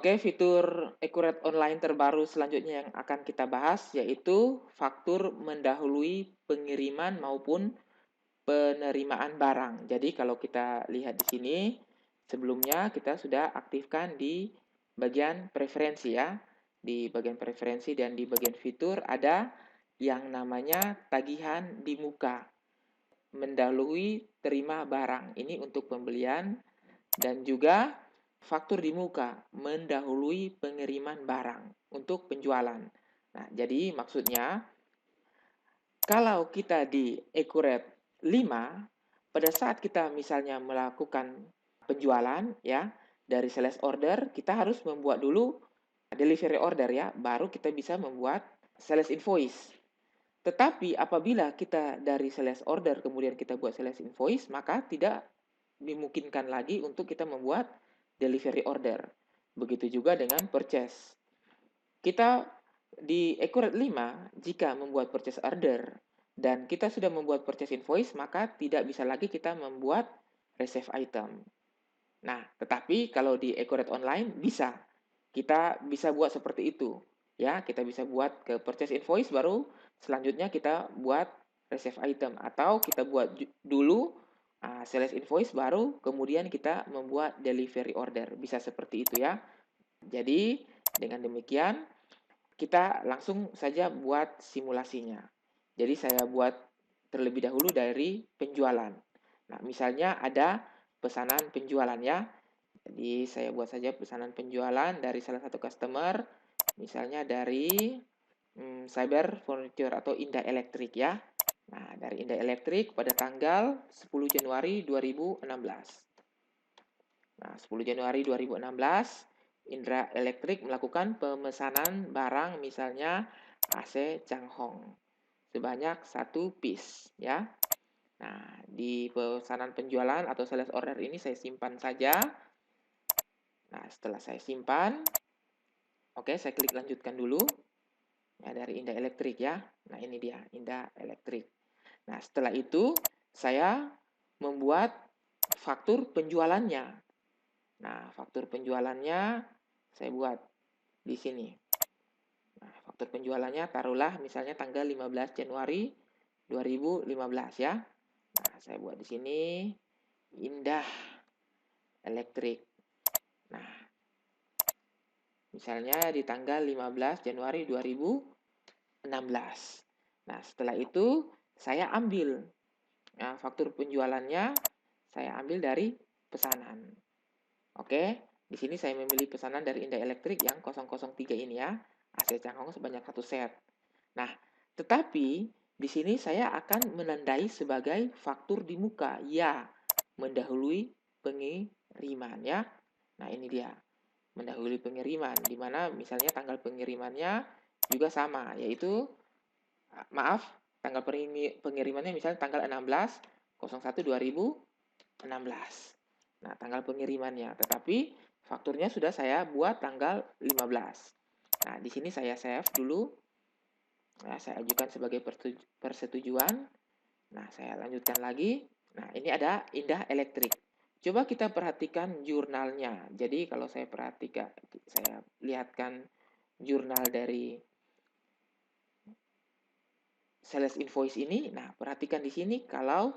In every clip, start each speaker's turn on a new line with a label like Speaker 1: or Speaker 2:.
Speaker 1: Oke, fitur Accurate Online terbaru selanjutnya yang akan kita bahas yaitu faktur mendahului pengiriman maupun penerimaan barang. Jadi kalau kita lihat di sini, sebelumnya kita sudah aktifkan di bagian preferensi ya. Di bagian preferensi dan di bagian fitur ada yang namanya tagihan di muka, mendahului terima barang. Ini untuk pembelian dan juga faktur di muka, mendahului pengiriman barang untuk penjualan. Nah, jadi maksudnya kalau kita di Accurate 5, pada saat kita misalnya melakukan penjualan ya, dari sales order, kita harus membuat dulu delivery order ya, baru kita bisa membuat sales invoice. Tetapi apabila kita dari sales order kemudian kita buat sales invoice, maka tidak dimungkinkan lagi untuk kita membuat delivery order. Begitu juga dengan purchase. Kita di Accurate 5, jika membuat purchase order dan kita sudah membuat purchase invoice, maka tidak bisa lagi kita membuat receive item. Nah, tetapi kalau di Accurate Online bisa. Kita bisa buat seperti itu. Ya, kita bisa buat ke purchase invoice baru selanjutnya kita buat receive item atau kita buat dulu sales invoice baru kemudian kita membuat delivery order. Bisa seperti itu ya. Jadi, dengan demikian kita langsung saja buat simulasinya. Jadi saya buat terlebih dahulu dari penjualan. Nah, misalnya ada pesanan penjualan ya. Jadi saya buat saja pesanan penjualan dari salah satu customer, misalnya dari Cyber Furniture atau Indah Elektrik ya. Nah, dari Indah Elektrik pada tanggal 10 Januari 2016. Nah, 10 Januari 2016, Indra Elektrik melakukan pemesanan barang misalnya AC Changhong sebanyak 1 piece ya. Nah, di pesanan penjualan atau sales order ini saya simpan saja. Nah, setelah saya simpan, oke, saya klik lanjutkan dulu. Ya, dari Indah Elektrik ya. Nah, ini dia, Indah Elektrik. Nah, setelah itu saya membuat faktur penjualannya. Nah, faktur penjualannya saya buat di sini. Nah, faktur penjualannya taruhlah misalnya tanggal 15 Januari 2015 ya. Nah, saya buat di sini Indah Elektrik. Nah, misalnya di tanggal 15 Januari 2016. Nah, setelah itu saya ambil faktur penjualannya, saya ambil dari pesanan. Oke, di sini saya memilih pesanan dari Indah Elektrik yang 003 ini ya, AC Changhong sebanyak 1 set. Nah, tetapi di sini saya akan menandai sebagai faktur di muka, ya, mendahului pengiriman ya. Nah, ini dia, mendahului pengiriman, di mana misalnya tanggal pengirimannya juga sama, yaitu maaf, tanggal pengirimannya misalnya tanggal 16/01/2016. Nah, tanggal pengirimannya, tetapi fakturnya sudah saya buat tanggal 15. Nah, di sini saya save dulu. Nah, saya ajukan sebagai persetujuan. Nah, saya lanjutkan lagi. Nah, ini ada Indah Elektrik. Coba kita perhatikan jurnalnya. Jadi, kalau saya perhatikan, saya lihatkan jurnal dari sales invoice ini. Nah, perhatikan di sini kalau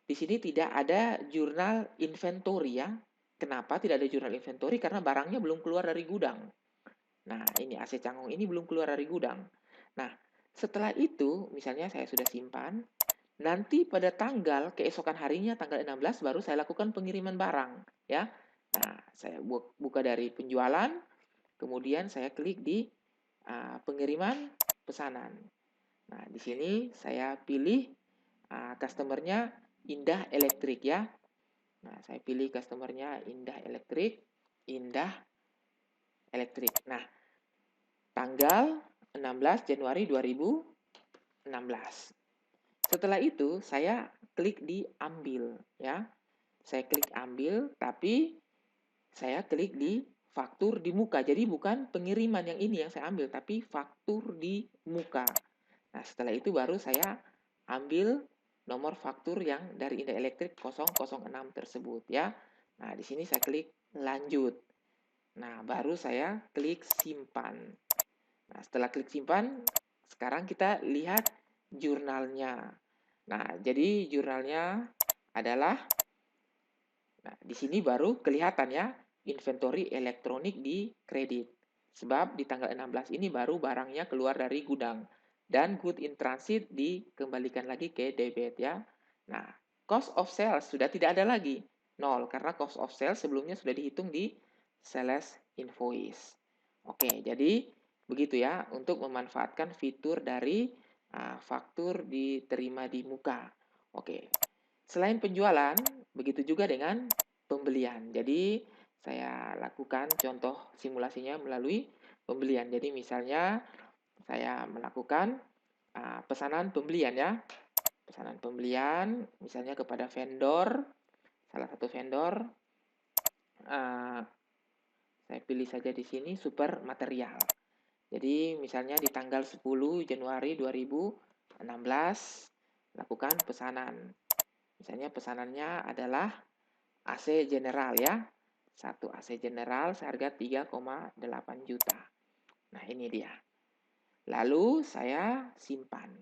Speaker 1: di sini tidak ada jurnal inventory ya. Kenapa tidak ada jurnal inventory? Karena barangnya belum keluar dari gudang. Nah, ini AC Changhong ini belum keluar dari gudang. Nah, setelah itu, misalnya saya sudah simpan, nanti pada tanggal keesokan harinya, tanggal 16, baru saya lakukan pengiriman barang. Ya. Nah, saya buka dari penjualan, kemudian saya klik di pengiriman pesanan. Nah, di sini saya pilih customer-nya Indah Elektrik ya. Nah, saya pilih customer-nya Indah Elektrik, Indah Elektrik. Nah, tanggal 16 Januari 2016. Setelah itu, saya klik di ambil ya. Saya klik ambil, tapi saya klik di faktur di muka. Jadi bukan pengiriman yang ini yang saya ambil, tapi faktur di muka. Nah, setelah itu baru saya ambil nomor faktur yang dari Indah Elektrik 006 tersebut ya. Nah, di sini saya klik lanjut. Nah, baru saya klik simpan. Nah, setelah klik simpan, sekarang kita lihat jurnalnya. Nah, jadi jurnalnya adalah, nah, di sini baru kelihatan ya, inventory elektronik di kredit. Sebab di tanggal 16 ini baru barangnya keluar dari gudang. Dan good in transit dikembalikan lagi ke debit ya. Nah, cost of sales sudah tidak ada lagi. 0, karena cost of sales sebelumnya sudah dihitung di sales invoice. Oke, jadi begitu ya untuk memanfaatkan fitur dari faktur diterima di muka. Oke, selain penjualan, begitu juga dengan pembelian. Jadi, saya lakukan contoh simulasinya melalui pembelian. Jadi, misalnya saya melakukan pesanan pembelian ya. Pesanan pembelian misalnya kepada vendor, salah satu vendor, uh, saya pilih saja di sini super material. Jadi, misalnya di tanggal 10 Januari 2016 lakukan pesanan. Misalnya pesanannya adalah AC General ya. Satu AC General seharga 3,8 juta. Nah, ini dia. Lalu saya simpan.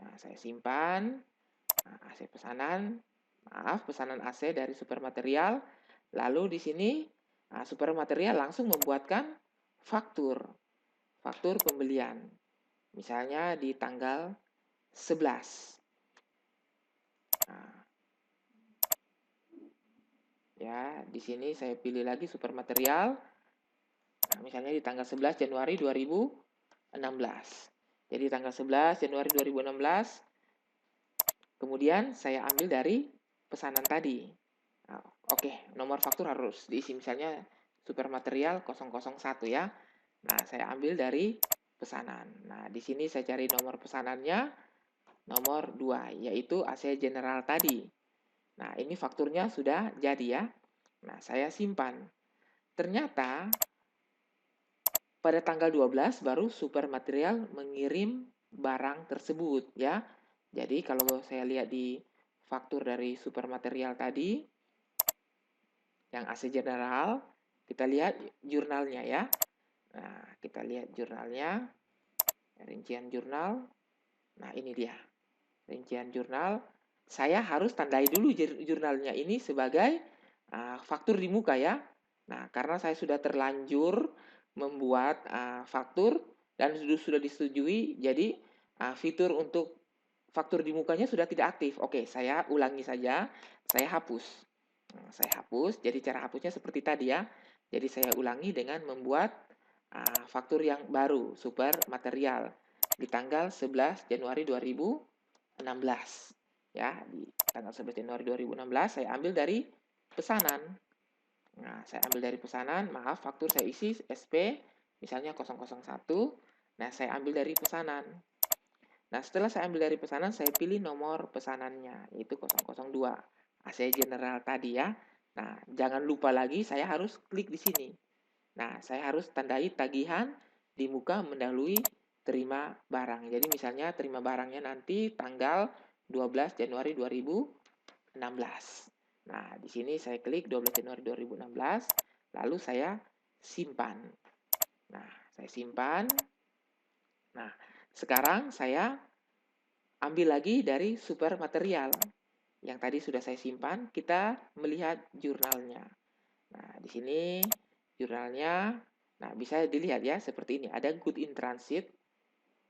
Speaker 1: Nah, saya simpan AC pesanan. Maaf, pesanan AC dari Super Material. Lalu di sini Super Material langsung membuatkan faktur. Faktur pembelian. Misalnya di tanggal 11. Nah, ya, di sini saya pilih lagi Super Material. Nah, misalnya di tanggal 11 Januari 2016. Jadi tanggal 11 Januari 2016, kemudian saya ambil dari pesanan tadi. Nah, oke, nomor faktur harus diisi misalnya super material 001 ya. Nah, saya ambil dari pesanan. Nah, di sini saya cari nomor pesanannya, nomor 2, yaitu AC General tadi. Nah, ini fakturnya sudah jadi ya. Nah, saya simpan. Ternyata pada tanggal 12 baru super material mengirim barang tersebut ya. Jadi kalau saya lihat di faktur dari super material tadi yang AC General, kita lihat jurnalnya ya. Nah, kita lihat jurnalnya, rincian jurnal. Nah, ini dia. Rincian jurnal. Saya harus tandai dulu jurnalnya ini sebagai faktur di muka ya. Nah, karena saya sudah terlanjur membuat faktur dan sudah disetujui, jadi fitur untuk faktur di mukanya sudah tidak aktif. Oke, saya ulangi saja, saya hapus. Nah, saya hapus, jadi cara hapusnya seperti tadi ya. Jadi saya ulangi dengan membuat faktur yang baru, super material, di tanggal 11 Januari 2016. Ya, di tanggal 11 Januari 2016 saya ambil dari pesanan. Nah, saya ambil dari pesanan, maaf, faktur saya isi SP, misalnya 001. Nah, saya ambil dari pesanan. Nah, setelah saya ambil dari pesanan, saya pilih nomor pesanannya, yaitu 002. AC General tadi ya. Nah, jangan lupa lagi, saya harus klik di sini. Nah, saya harus tandai tagihan di muka mendahului terima barang. Jadi, misalnya terima barangnya nanti tanggal 12 Januari 2016. Nah, di sini saya klik 12 Januari 2016, lalu saya simpan. Nah, saya simpan. Nah, sekarang saya ambil lagi dari super material. Yang tadi sudah saya simpan, kita melihat jurnalnya. Nah, di sini jurnalnya, nah bisa dilihat ya, seperti ini. Ada good in transit,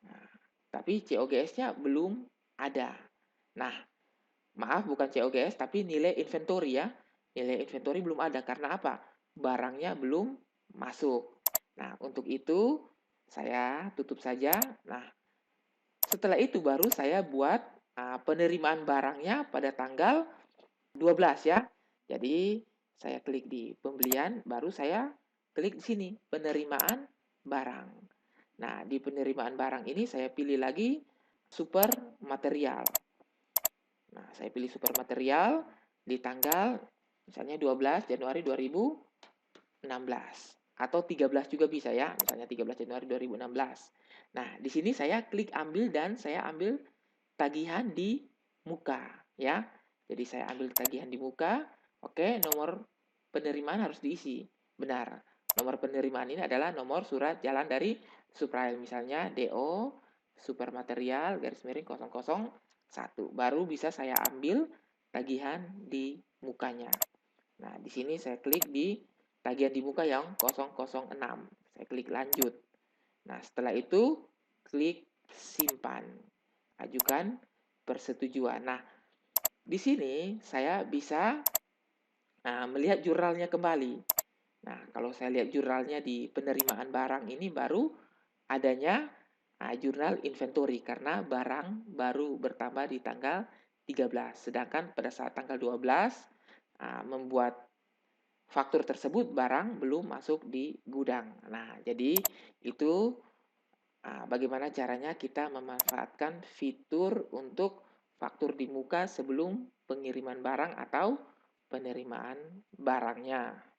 Speaker 1: nah, tapi COGS-nya belum ada. Nah, maaf, bukan COGS, tapi nilai inventory ya. Nilai inventory belum ada. Karena apa? Barangnya belum masuk. Nah, untuk itu saya tutup saja. Nah, setelah itu baru saya buat penerimaan barangnya pada tanggal 12 ya. Jadi, saya klik di pembelian, baru saya klik di sini, penerimaan barang. Nah, di penerimaan barang ini saya pilih lagi super material. Nah, saya pilih super material di tanggal misalnya 12 Januari 2016 atau 13 juga bisa ya, misalnya 13 Januari 2016. Nah, di sini saya klik ambil dan saya ambil tagihan di muka ya. Jadi saya ambil tagihan di muka. Oke, nomor penerimaan harus diisi. Benar. Nomor penerimaan ini adalah nomor surat jalan dari subfile, misalnya DO supermaterial garis miring 001. Baru bisa saya ambil tagihan di mukanya. Nah, di sini saya klik di tagihan di muka yang 006. Saya klik lanjut. Nah, setelah itu klik simpan. Ajukan persetujuan. Nah, di sini saya bisa melihat jurnalnya kembali. Nah, kalau saya lihat jurnalnya di penerimaan barang ini baru adanya jurnal inventory karena barang baru bertambah di tanggal 13. Sedangkan pada saat tanggal 12 membuat faktur tersebut barang belum masuk di gudang. Nah, jadi itu bagaimana caranya kita memanfaatkan fitur untuk faktur di muka sebelum pengiriman barang atau penerimaan barangnya.